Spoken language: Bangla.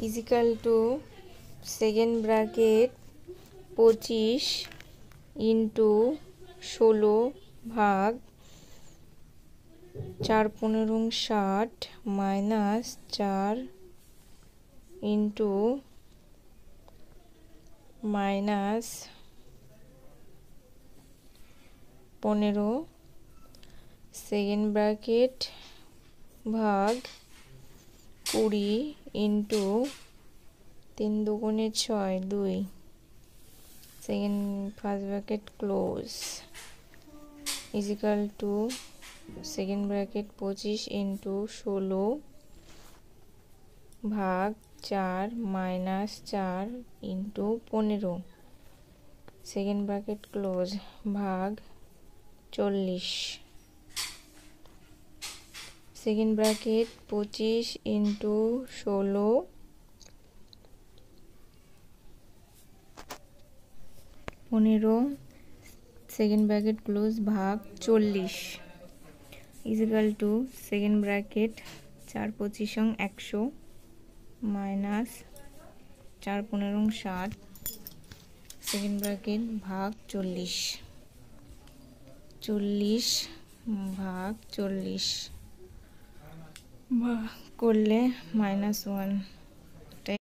is equal to second bracket 25 into 16 ভাগ 4 15 60 minus 4 into minus 15 second bracket ভাগ 20 ইন্টু 3 দুগুণে 6 2 second first bracket close is equal to second bracket 25 into 16 ভাগ 4 minus 4 into 15 second bracket close ভাগ 40 second bracket 25 into 16 15 second bracket close ভাগ 40 is equal to second bracket 4 25 100 minus 4 15 60 second bracket ভাগ 40 ভাগ 40 ভাগ করলে -1